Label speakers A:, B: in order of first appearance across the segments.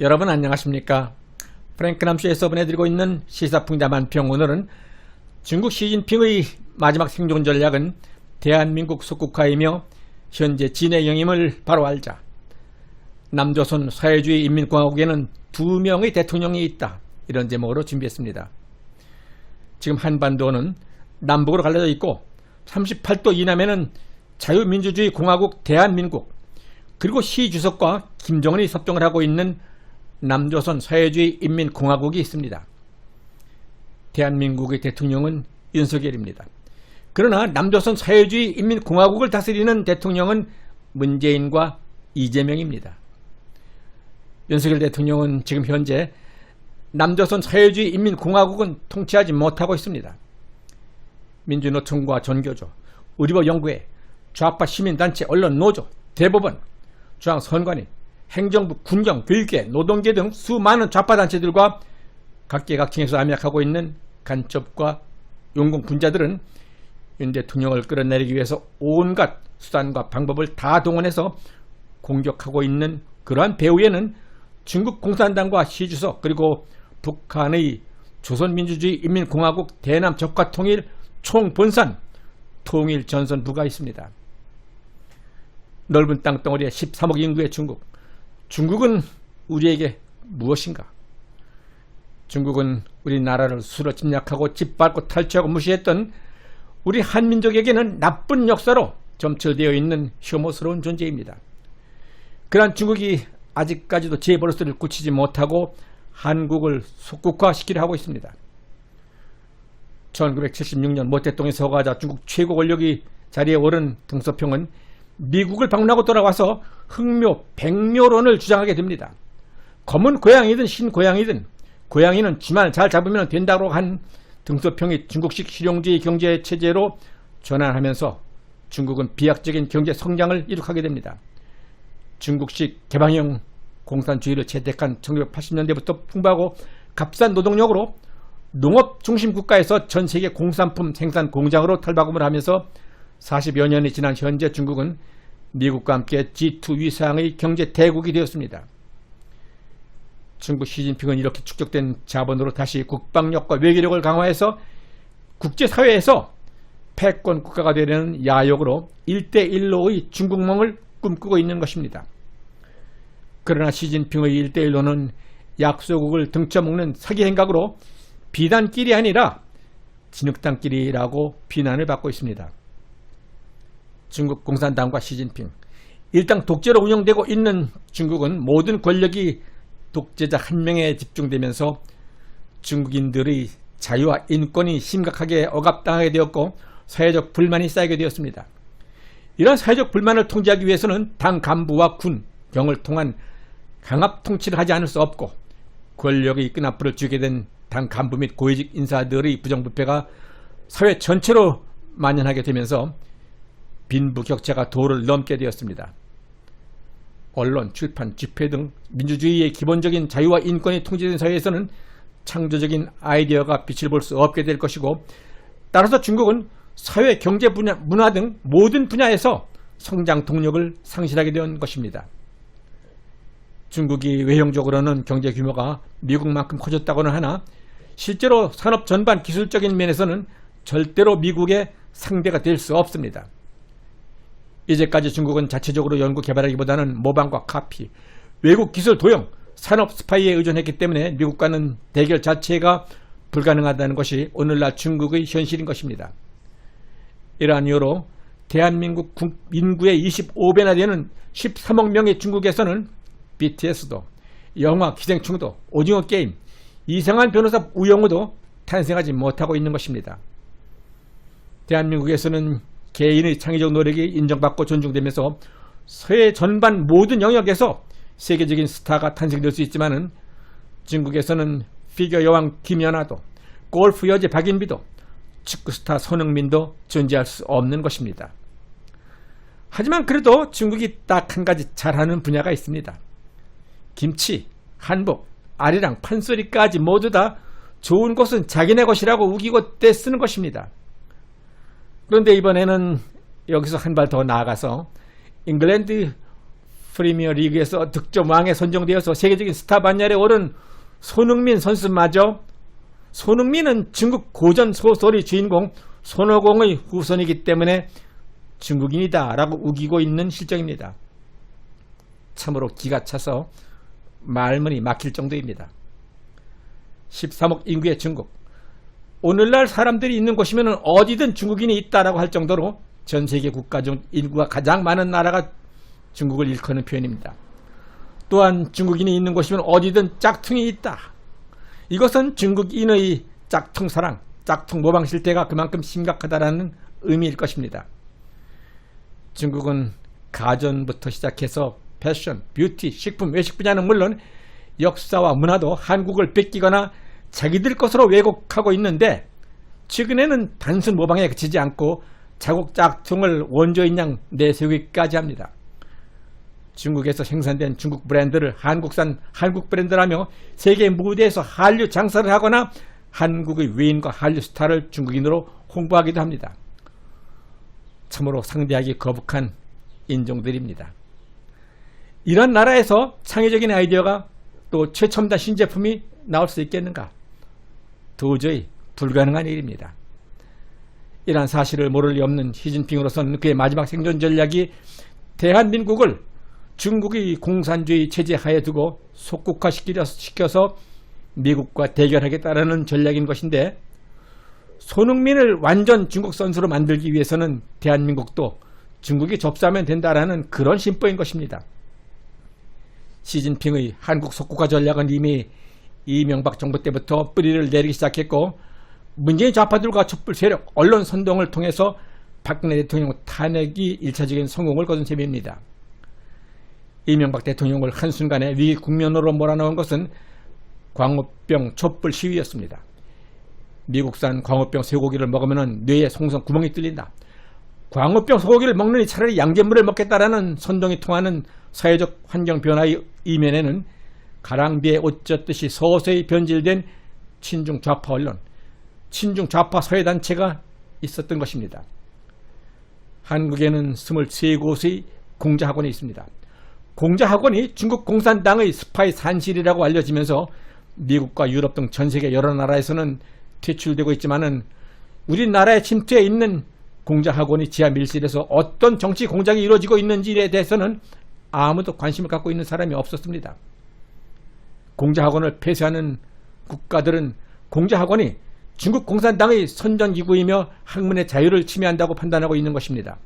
A: 여러분 안녕하십니까? 프랭크남쇼에서 보내드리고 있는 시사풍자만평. 오늘은 중국 시진핑의 마지막 생존 전략은 대한민국 속국화이며 현재 진의 영임을 바로 알자. 남조선 사회주의 인민공화국에는 2명의 대통령이 있다. 이런 제목으로 준비했습니다. 지금 한반도는 남북으로 갈라져 있고 38도 이남에는 자유민주주의 공화국 대한민국, 그리고 시 주석과 김정은이 협정을 하고 있는 남조선 사회주의 인민공화국이 있습니다. 대한민국의 대통령은 윤석열입니다. 그러나 남조선 사회주의 인민공화국을 다스리는 대통령은 문재인과 이재명입니다. 윤석열 대통령은 지금 현재 남조선 사회주의 인민공화국은 통치하지 못하고 있습니다. 민주노총과 전교조, 의료법 연구회, 좌파 시민단체, 언론 노조, 대법원, 중앙선관위, 행정부, 군경, 교육계, 노동계 등 수많은 좌파단체들과 각계각층에서 암약하고 있는 간첩과 용공분자들은 윤 대통령을 끌어내리기 위해서 온갖 수단과 방법을 다 동원해서 공격하고 있는 그러한 배후에는 중국 공산당과 시주석, 그리고 북한의 조선민주주의 인민공화국 대남 적화통일 총본산 통일전선부가 있습니다. 넓은 땅덩어리에 13억 인구의 중국은 우리에게 무엇인가? 중국은 우리나라를 수로 침략하고 짓밟고 탈취하고 무시했던 우리 한민족에게는 나쁜 역사로 점철되어 있는 혐오스러운 존재입니다. 그러한 중국이 아직까지도 제 버릇을 고치지 못하고 한국을 속국화시키려 하고 있습니다. 1976년 모택동에 서거하자 중국 최고 권력이 자리에 오른 등소평은 미국을 방문하고 돌아와서 흑묘, 백묘론을 주장하게 됩니다. 검은 고양이든 흰 고양이든 고양이는 쥐만 잘 잡으면 된다고 한 등소평이 중국식 실용주의 경제 체제로 전환하면서 중국은 비약적인 경제 성장을 이룩하게 됩니다. 중국식 개방형 공산주의를 채택한 1980년대부터 풍부하고 값싼 노동력으로 농업 중심 국가에서 전 세계 공산품 생산 공장으로 탈바꿈을 하면서 40여 년이 지난 현재 중국은 미국과 함께 G2 위상의 경제 대국이 되었습니다. 중국 시진핑은 이렇게 축적된 자본으로 다시 국방력과 외교력을 강화해서 국제사회에서 패권 국가가 되려는 야욕으로 1대1로의 중국몽을 꿈꾸고 있는 것입니다. 그러나 시진핑의 1대1로는 약소국을 등쳐먹는 사기 행각으로 비단길이 아니라 진흙탕길이라고 비난을 받고 있습니다. 중국 공산당과 시진핑, 일당 독재로 운영되고 있는 중국은 모든 권력이 독재자 한 명에 집중되면서 중국인들의 자유와 인권이 심각하게 억압당하게 되었고 사회적 불만이 쌓이게 되었습니다. 이런 사회적 불만을 통제하기 위해서는 당 간부와 군, 경을 통한 강압 통치를 하지 않을 수 없고 권력의 끈앞을 쥐게 된 당 간부 및 고위직 인사들의 부정부패가 사회 전체로 만연하게 되면서 빈부격차가 도를 넘게 되었습니다. 언론, 출판, 집회 등 민주주의의 기본적인 자유와 인권이 통제된 사회에서는 창조적인 아이디어가 빛을 볼 수 없게 될 것이고, 따라서 중국은 사회, 경제 분야, 문화 등 모든 분야에서 성장 동력을 상실하게 된 것입니다. 중국이 외형적으로는 경제 규모가 미국만큼 커졌다고는 하나 실제로 산업 전반 기술적인 면에서는 절대로 미국의 상대가 될 수 없습니다. 이제까지 중국은 자체적으로 연구 개발하기보다는 모방과 카피, 외국 기술 도용, 산업 스파이에 의존했기 때문에 미국과는 대결 자체가 불가능하다는 것이 오늘날 중국의 현실인 것입니다. 이러한 이유로 대한민국 인구의 25배나 되는 13억 명의 중국에서는 BTS도, 영화, 기생충도, 오징어 게임, 이상한 변호사 우영우도 탄생하지 못하고 있는 것입니다. 대한민국에서는 개인의 창의적 노력이 인정받고 존중되면서 사회 전반 모든 영역에서 세계적인 스타가 탄생될 수 있지만은 중국에서는 피겨 여왕 김연아도, 골프 여제 박인비도, 축구 스타 손흥민도 존재할 수 없는 것입니다. 하지만 그래도 중국이 딱 한 가지 잘하는 분야가 있습니다. 김치, 한복, 아리랑, 판소리까지 모두 다 좋은 것은 자기네 것이라고 우기고 떼쓰는 것입니다. 그런데 이번에는 여기서 한 발 더 나아가서 잉글랜드 프리미어 리그에서 득점왕에 선정되어서 세계적인 스타 반열에 오른 손흥민 선수마저 손흥민은 중국 고전 소설의 주인공 손오공의 후손이기 때문에 중국인이다 라고 우기고 있는 실정입니다. 참으로 기가 차서 말문이 막힐 정도입니다. 13억 인구의 중국, 오늘날 사람들이 있는 곳이면 어디든 중국인이 있다라고 할 정도로 전 세계 국가 중 인구가 가장 많은 나라가 중국을 일컫는 표현입니다. 또한 중국인이 있는 곳이면 어디든 짝퉁이 있다. 이것은 중국인의 짝퉁 사랑, 짝퉁 모방 실태가 그만큼 심각하다라는 의미일 것입니다. 중국은 가전부터 시작해서 패션, 뷰티, 식품, 외식 분야는 물론 역사와 문화도 한국을 뺏기거나 자기들 것으로 왜곡하고 있는데 최근에는 단순 모방에 그치지 않고 자국 짝퉁을 원조인 양 내세우기까지 합니다. 중국에서 생산된 중국 브랜드를 한국산 한국 브랜드라며 세계 무대에서 한류 장사를 하거나 한국의 외인과 한류 스타를 중국인으로 홍보하기도 합니다. 참으로 상대하기 거북한 인종들입니다. 이런 나라에서 창의적인 아이디어가 또 최첨단 신제품이 나올 수 있겠는가? 도저히 불가능한 일입니다. 이러한 사실을 모를 리 없는 시진핑으로서는 그의 마지막 생존 전략이 대한민국을 중국의 공산주의 체제 하에 두고 속국화시켜서 미국과 대결하겠다라는 전략인 것인데, 손흥민을 완전 중국 선수로 만들기 위해서는 대한민국도 중국이 접수하면 된다라는 그런 심보인 것입니다. 시진핑의 한국 속국화 전략은 이미 이명박 정부 때부터 뿌리를 내리기 시작했고, 문재인 좌파들과 촛불 세력, 언론 선동을 통해서 박근혜 대통령 탄핵이 1차적인 성공을 거둔 셈입니다. 이명박 대통령을 한순간에 위기 국면으로 몰아넣은 것은 광우병 촛불 시위였습니다. 미국산 광우병 쇠고기를 먹으면 뇌에 송송 구멍이 뚫린다. 광우병 소고기를 먹느니 차라리 양잿물을 먹겠다라는 선동이 통하는 사회적 환경 변화의 이면에는 가랑비에 옷 젖듯이 서서히 변질된 친중 좌파 언론, 친중 좌파 사회단체가 있었던 것입니다. 한국에는 23곳의 공자학원이 있습니다. 공자학원이 중국 공산당의 스파이 산실이라고 알려지면서 미국과 유럽 등 전 세계 여러 나라에서는 퇴출되고 있지만은 우리나라에 침투해 있는 공자학원이 지하 밀실에서 어떤 정치 공작이 이루어지고 있는지에 대해서는 아무도 관심을 갖고 있는 사람이 없었습니다. 공자학원을 폐쇄하는 국가들은 공자학원이 중국 공산당의 선전기구이며 학문의 자유를 침해한다고 판단하고 있는 것입니다.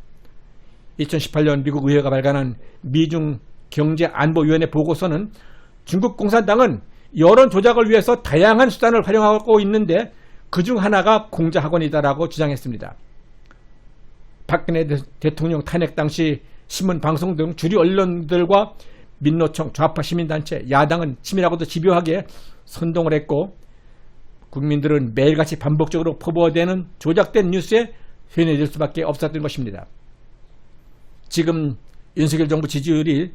A: 2018년 미국 의회가 발간한 미중 경제안보위원회 보고서는 중국 공산당은 여론 조작을 위해서 다양한 수단을 활용하고 있는데 그중 하나가 공자학원이다라고 주장했습니다. 박근혜 대통령 탄핵 당시 신문, 방송 등 주류 언론들과 민노총, 좌파 시민단체, 야당은 치밀하고도 집요하게 선동을 했고, 국민들은 매일같이 반복적으로 포부되는 조작된 뉴스에 휘둘릴 수밖에 없었던 것입니다. 지금 윤석열 정부 지지율이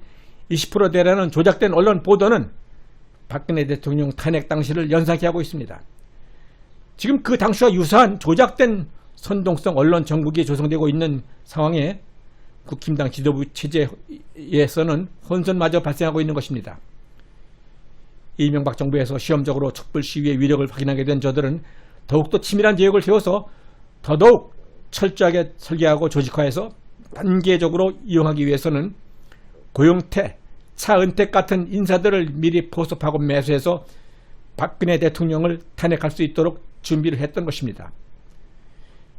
A: 20%대라는 조작된 언론 보도는 박근혜 대통령 탄핵 당시를 연상케 하고 있습니다. 지금 그 당시와 유사한 조작된 선동성 언론 전국이 조성되고 있는 상황에 국힘당 지도부 체제에서는 혼선마저 발생하고 있는 것입니다. 이명박 정부에서 시험적으로 촛불 시위의 위력을 확인하게 된 저들은 더욱더 치밀한 계획을 세워서 더더욱 철저하게 설계하고 조직화해서 단계적으로 이용하기 위해서는 고용태, 차은택 같은 인사들을 미리 포섭하고 매수해서 박근혜 대통령을 탄핵할 수 있도록 준비를 했던 것입니다.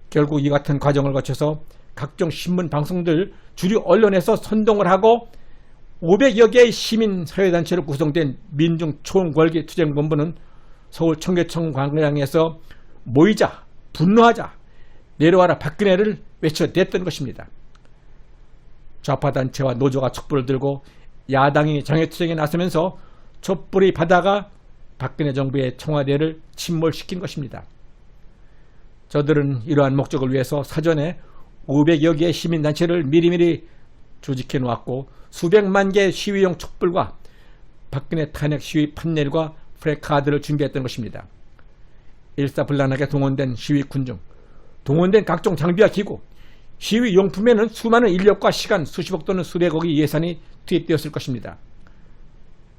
A: 결국 이 같은 과정을 거쳐서 각종 신문, 방송들, 주류 언론에서 선동을 하고 500여 개의 시민 사회단체로 구성된 민중총궐기투쟁본부는 서울 청계천 광장에서 모이자, 분노하자, 내려와라 박근혜를 외쳐댔던 것입니다. 좌파단체와 노조가 촛불을 들고 야당이 장애투쟁에 나서면서 촛불의 바다가 박근혜 정부의 청와대를 침몰시킨 것입니다. 저들은 이러한 목적을 위해서 사전에 500여 개의 시민단체를 미리미리 조직해 놓았고 수백만 개의 시위용 촛불과 박근혜 탄핵 시위 판넬과 프레카드를 준비했던 것입니다. 일사불란하게 동원된 시위 군중, 동원된 각종 장비와 기구, 시위 용품에는 수많은 인력과 시간, 수십억 또는 수백억의 예산이 투입되었을 것입니다.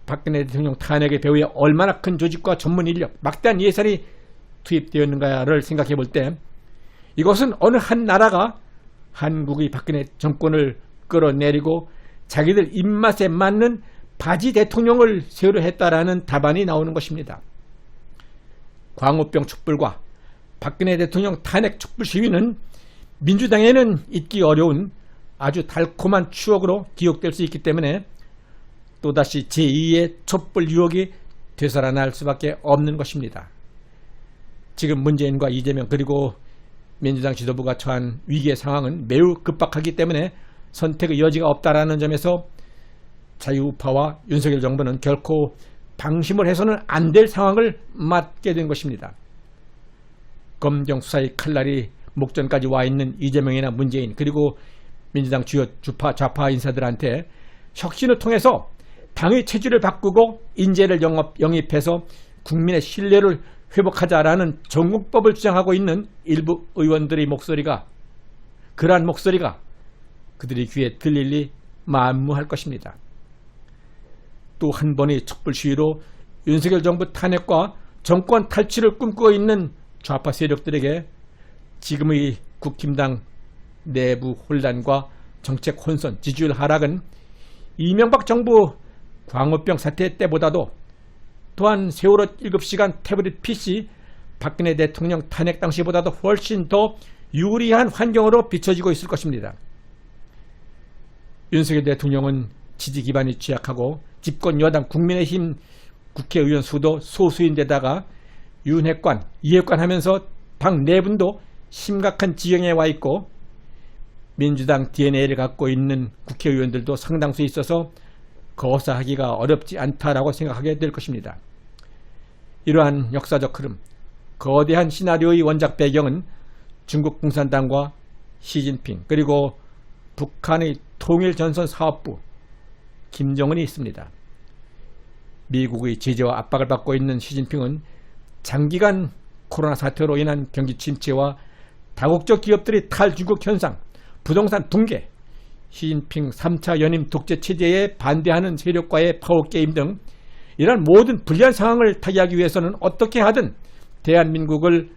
A: 박근혜 대통령 탄핵의 배후에 얼마나 큰 조직과 전문 인력, 막대한 예산이 투입되었는가를 생각해 볼 때 이것은 어느 한 나라가 한국의 박근혜 정권을 끌어내리고 자기들 입맛에 맞는 바지 대통령을 세우려 했다라는 답안이 나오는 것입니다. 광우병 촛불과 박근혜 대통령 탄핵 촛불 시위는 민주당에는 잊기 어려운 아주 달콤한 추억으로 기억될 수 있기 때문에 또다시 제2의 촛불 유혹이 되살아날 수밖에 없는 것입니다. 지금 문재인과 이재명 그리고 민주당 지도부가 처한 위기의 상황은 매우 급박하기 때문에 선택의 여지가 없다라는 점에서 자유우파와 윤석열 정부는 결코 방심을 해서는 안 될 상황을 맞게 된 것입니다. 검경 수사의 칼날이 목전까지 와 있는 이재명이나 문재인 그리고 민주당 주요 좌파 인사들한테 혁신을 통해서 당의 체질을 바꾸고 인재를 영입해서 국민의 신뢰를 회복하자라는 전공법을 주장하고 있는 일부 의원들의 목소리가 그러한 목소리가 그들의 귀에 들릴 리 만무할 것입니다. 또 한 번의 촛불 시위로 윤석열 정부 탄핵과 정권 탈취를 꿈꾸고 있는 좌파 세력들에게 지금의 국힘당 내부 혼란과 정책 혼선, 지지율 하락은 이명박 정부 광우병 사태 때보다도 또한 세월호 7시간 태블릿 PC 박근혜 대통령 탄핵 당시보다도 훨씬 더 유리한 환경으로 비춰지고 있을 것입니다. 윤석열 대통령은 지지 기반이 취약하고 집권 여당 국민의힘 국회의원 수도 소수인데다가 윤핵관, 이핵관 하면서 당 내분도 심각한 지경에 와 있고 민주당 DNA를 갖고 있는 국회의원들도 상당수 있어서 거사하기가 어렵지 않다라고 생각하게 될 것입니다. 이러한 역사적 흐름, 거대한 시나리오의 원작 배경은 중국 공산당과 시진핑 그리고 북한의 통일전선사업부 김정은이 있습니다. 미국의 제재와 압박을 받고 있는 시진핑은 장기간 코로나 사태로 인한 경기 침체와 다국적 기업들의 탈중국 현상, 부동산 붕괴, 시진핑 3차 연임 독재 체제에 반대하는 세력과의 파워게임 등 이러한 모든 불리한 상황을 타개하기 위해서는 어떻게 하든 대한민국을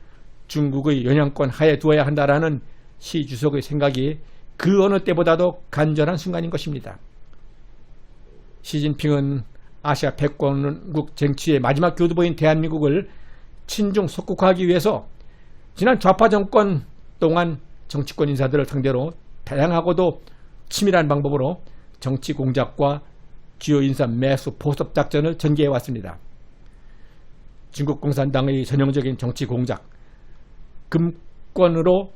A: 중국의 영향권 하에 두어야 한다라는 시 주석의 생각이 그 어느 때보다도 간절한 순간인 것입니다. 시진핑은 아시아 패권국 정치의 마지막 교두보인 대한민국을 친중 속국화하기 위해서 지난 좌파 정권 동안 정치권 인사들을 상대로 다양하고도 치밀한 방법으로 정치 공작과 주요 인사 매수 포섭 작전을 전개해 왔습니다. 중국 공산당의 전형적인 정치 공작, 금권으로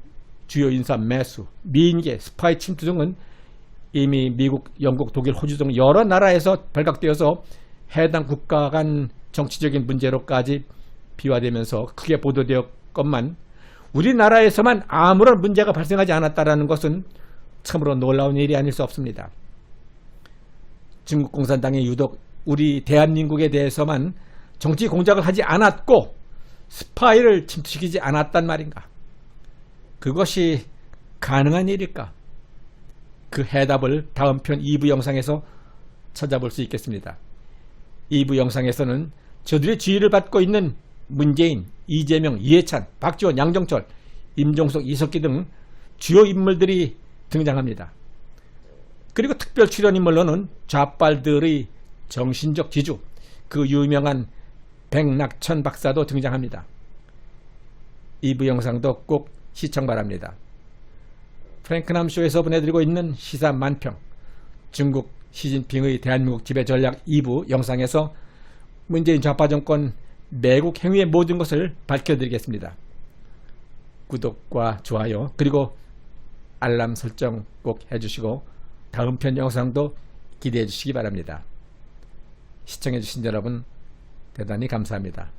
A: 주요 인사 매수, 미인계, 스파이 침투 등은 이미 미국, 영국, 독일, 호주 등 여러 나라에서 발각되어서 해당 국가 간 정치적인 문제로까지 비화되면서 크게 보도되었건만 우리나라에서만 아무런 문제가 발생하지 않았다는 것은 참으로 놀라운 일이 아닐 수 없습니다. 중국 공산당이 유독 우리 대한민국에 대해서만 정치 공작을 하지 않았고 스파이를 침투시키지 않았단 말인가? 그것이 가능한 일일까? 그 해답을 다음 편 2부 영상에서 찾아볼 수 있겠습니다. 2부 영상에서는 저들의 지휘를 받고 있는 문재인, 이재명, 이해찬, 박지원, 양정철, 임종석, 이석기 등 주요 인물들이 등장합니다. 그리고 특별 출연인물로는 좌빨들의 정신적 지주, 그 유명한 백낙천 박사도 등장합니다. 2부 영상도 꼭 시청 바랍니다. 프랭크남쇼에서 보내드리고 있는 시사 만평, 중국 시진핑의 대한민국 지배 전략 2부 영상에서 문재인 좌파 정권 매국 행위의 모든 것을 밝혀드리겠습니다. 구독과 좋아요 그리고 알람 설정 꼭 해주시고 다음 편 영상도 기대해 주시기 바랍니다. 시청해 주신 여러분 대단히 감사합니다.